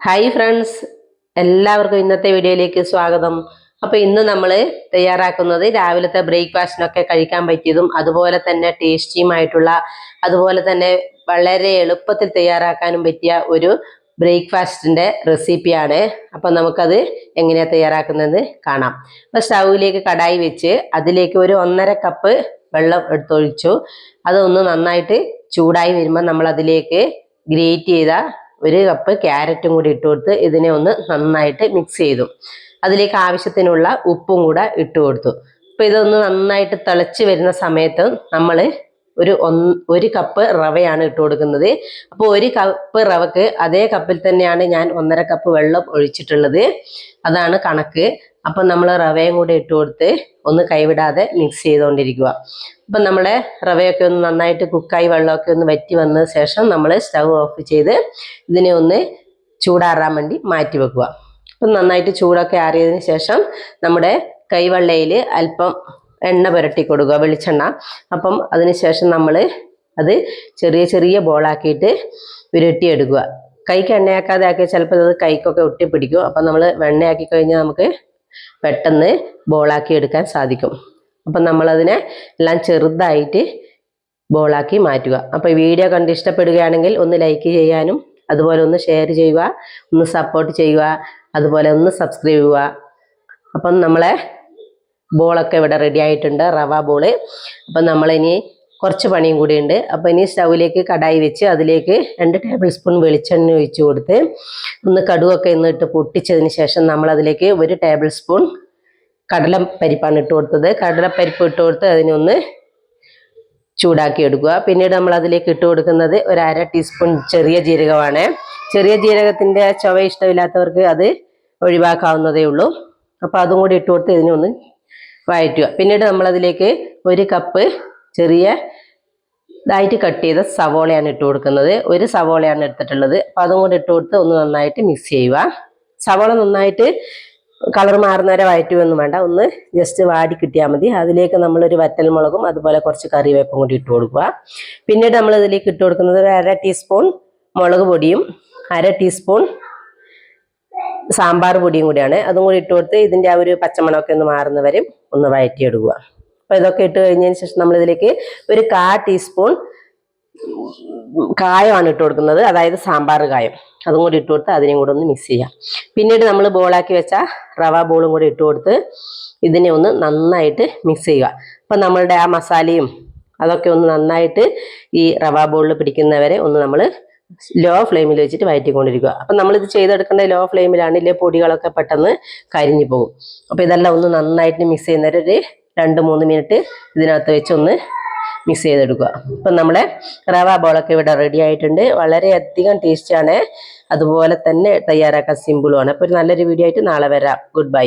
Hi friends, എല്ലാവർക്കും ഇന്നത്തെ വീഡിയോയിലേക്ക് സ്വാഗതം. അപ്പോൾ ഇന്ന് നമ്മൾ തയ്യാറാക്കുന്നത് രാവിലത്തെ ബ്രേക്ക്ഫാസ്റ്റിനൊക്കെ കഴിക്കാൻ പറ്റിയതും അതുപോലെ തന്നെ ടേസ്റ്റിയുമായിട്ടുള്ള അതുപോലെ തന്നെ വളരെ എളുപ്പത്തിൽ തയ്യാറാക്കാനും പറ്റിയ ഒരു ബ്രേക്ക്ഫാസ്റ്റിൻ്റെ റെസിപ്പിയാണ്. അപ്പം നമുക്കത് എങ്ങനെയാണ് തയ്യാറാക്കുന്നതെന്ന് കാണാം. അപ്പോൾ സ്റ്റൗവിലേക്ക് കടായി വെച്ച് അതിലേക്ക് ഒരു 1.5 കപ്പ് വെള്ളം എടുത്തൊഴിച്ചു. അതൊന്ന് നന്നായിട്ട് ചൂടായി വരുമ്പോൾ നമ്മൾ അതിലേക്ക് ഗ്രേറ്റ് ചെയ്ത 1 കപ്പ് ക്യാരറ്റും കൂടി ഇട്ട് കൊടുത്ത് ഇതിനെ ഒന്ന് നന്നായിട്ട് മിക്സ് ചെയ്തു. അതിലേക്ക് ആവശ്യത്തിനുള്ള ഉപ്പും കൂടെ ഇട്ട് കൊടുത്തു. അപ്പോൾ ഇതൊന്ന് നന്നായിട്ട് തിളച്ച് വരുന്ന സമയത്ത് നമ്മൾ ഒരു കപ്പ് റവയാണ് ഇട്ട് കൊടുക്കുന്നത്. അപ്പോൾ 1 കപ്പ് റവക്ക് അതേ കപ്പിൽ തന്നെയാണ് ഞാൻ 1.5 കപ്പ് വെള്ളം ഒഴിച്ചിട്ടുള്ളത്. അതാണ് കണക്ക്. അപ്പം നമ്മൾ റവയും കൂടി ഇട്ട് കൊടുത്ത് ഒന്ന് കൈവിടാതെ മിക്സ് ചെയ്തുകൊണ്ടിരിക്കുക. അപ്പം നമ്മുടെ റവയൊക്കെ ഒന്ന് നന്നായിട്ട് കുക്കായി വെള്ളമൊക്കെ ഒന്ന് വറ്റി വന്ന ശേഷം നമ്മൾ സ്റ്റൗ ഓഫ് ചെയ്ത് ഇതിനെ ഒന്ന് ചൂടാറാൻ വേണ്ടി മാറ്റി വെക്കുക. അപ്പം നന്നായിട്ട് ചൂടൊക്കെ ആറിയതിന് ശേഷം നമ്മുടെ കൈവെള്ളയിൽ അല്പം എണ്ണ പുരട്ടി കൊടുക്കുക, വെളിച്ചെണ്ണ. അപ്പം അതിനുശേഷം നമ്മൾ അത് ചെറിയ ചെറിയ ബോളാക്കിയിട്ട് ഉരുട്ടിയെടുക്കുക. കൈക്ക് എണ്ണയാക്കാതെ ആക്കിയാൽ ചിലപ്പോൾ അത് കൈക്കൊക്കെ ഒട്ടിപ്പിടിക്കും. അപ്പം നമ്മൾ വെണ്ണയാക്കി കഴിഞ്ഞാൽ നമുക്ക് പെട്ടെന്ന് ബോളാക്കി എടുക്കാൻ സാധിക്കും. അപ്പം നമ്മളതിനെ എല്ലാം ചെറുതായിട്ട് ബോളാക്കി മാറ്റുക. അപ്പോൾ വീഡിയോ കണ്ട് ഇഷ്ടപ്പെടുകയാണെങ്കിൽ ഒന്ന് ലൈക്ക് ചെയ്യാനും അതുപോലെ ഒന്ന് ഷെയർ ചെയ്യുക, ഒന്ന് സപ്പോർട്ട് ചെയ്യുക, അതുപോലെ ഒന്ന് സബ്സ്ക്രൈബ് ചെയ്യുക. അപ്പം നമ്മളെ ബോളൊക്കെ ഇവിടെ റെഡി ആയിട്ടുണ്ട്, റവ ബോള്. അപ്പം നമ്മളിനി കുറച്ച് പണിയും കൂടി ഉണ്ട്. അപ്പോൾ ഇനി സ്റ്റൗവിലേക്ക് കടായി വെച്ച് അതിലേക്ക് 2 ടേബിൾ സ്പൂൺ വെളിച്ചെണ്ണ ഒഴിച്ച് കൊടുത്ത് ഒന്ന് കടുവൊക്കെ ഇട്ട് പൊട്ടിച്ചതിന് ശേഷം നമ്മൾ അതിലേക്ക് 1 ടേബിൾ സ്പൂൺ കടലപ്പരിപ്പാണ് ഇട്ട് കൊടുത്തത്. കടലപ്പരിപ്പ് ഇട്ട് കൊടുത്ത് അതിനൊന്ന് ചൂടാക്കി എടുക്കുക. പിന്നീട് നമ്മൾ അതിലേക്ക് ഇട്ട് കൊടുക്കുന്നത് 1/2 ടീസ്പൂൺ ചെറിയ ജീരകമാണ്. ചെറിയ ജീരകത്തിൻ്റെ ചുവ ഇഷ്ടമില്ലാത്തവർക്ക് അത് ഒഴിവാക്കാവുന്നതേ ഉള്ളൂ. അപ്പോൾ അതും കൂടി ഇട്ട് കൊടുത്ത് ഇതിനൊന്ന് വഴറ്റുക. പിന്നീട് നമ്മളതിലേക്ക് 1 കപ്പ് ചെറിയ ഇതായിട്ട് കട്ട് ചെയ്ത സവോളയാണ് ഇട്ട് കൊടുക്കുന്നത്. 1 സവോളയാണ് എടുത്തിട്ടുള്ളത്. അപ്പോൾ അതും കൂടി ഇട്ട് കൊടുത്ത് ഒന്ന് നന്നായിട്ട് മിക്സ് ചെയ്യുക. സവോള നന്നായിട്ട് കളർ മാറുന്നവരെ വഴറ്റുകയൊന്നും വേണ്ട, ഒന്ന് ജസ്റ്റ് വാടി കിട്ടിയാൽ മതി. അതിലേക്ക് നമ്മളൊരു വറ്റൽമുളകും അതുപോലെ കുറച്ച് കറിവേപ്പും കൂടി ഇട്ട് കൊടുക്കുക. പിന്നീട് നമ്മൾ ഇതിലേക്ക് ഇട്ട് കൊടുക്കുന്നത് 1/2 ടീസ്പൂൺ മുളക് പൊടിയും 1/2 ടീസ്പൂൺ സാമ്പാർ പൊടിയും കൂടിയാണ്. അതും കൂടി ഇട്ട് കൊടുത്ത് ഇതിൻ്റെ ആ ഒരു പച്ചമണമൊക്കെ ഒന്ന് മാറുന്നവരും ഒന്ന് വഴറ്റിയെടുക്കുക. അപ്പോൾ ഇതൊക്കെ ഇട്ട് കഴിഞ്ഞതിന് ശേഷം നമ്മളിതിലേക്ക് 1/4 ടീസ്പൂൺ കായമാണ് ഇട്ട് കൊടുക്കുന്നത്, അതായത് സാമ്പാർ കായം. അതും കൂടി ഇട്ട് കൊടുത്ത് അതിനെയും കൂടെ ഒന്ന് മിക്സ് ചെയ്യാം. പിന്നീട് നമ്മൾ ബോളാക്കി വെച്ച റവ ബോളും കൂടി ഇട്ട് കൊടുത്ത് ഇതിനെ ഒന്ന് നന്നായിട്ട് മിക്സ് ചെയ്യുക. അപ്പം നമ്മളുടെ ആ മസാലയും അതൊക്കെ ഒന്ന് നന്നായിട്ട് ഈ റവ ബോളിൽ പിടിക്കുന്നവരെ ഒന്ന് നമ്മൾ ലോ ഫ്ലെയിമിൽ വെച്ചിട്ട് വഴറ്റിക്കൊണ്ടിരിക്കുക. അപ്പം നമ്മളിത് ചെയ്തെടുക്കേണ്ട ലോ ഫ്ലെയിമിലാണ്, ഇല്ലേ പൊടികളൊക്കെ പെട്ടെന്ന് കരിഞ്ഞു പോകും. അപ്പോൾ ഇതെല്ലാം ഒന്ന് നന്നായിട്ട് മിക്സ് ചെയ്യുന്നവരെ ഒരു 2-3 മിനിറ്റ് ഇതിനകത്ത് വെച്ച് ഒന്ന് മിക്സ് ചെയ്തെടുക്കുക. അപ്പം നമ്മുടെ റവ ബോളൊക്കെ ഇവിടെ റെഡി ആയിട്ടുണ്ട്. വളരെയധികം ടേസ്റ്റിയാണ്, അതുപോലെ തന്നെ തയ്യാറാക്കാൻ സിമ്പിളുമാണ്. അപ്പോൾ ഒരു നല്ലൊരു വീഡിയോ ആയിട്ട് നാളെ വരാം. Good bye.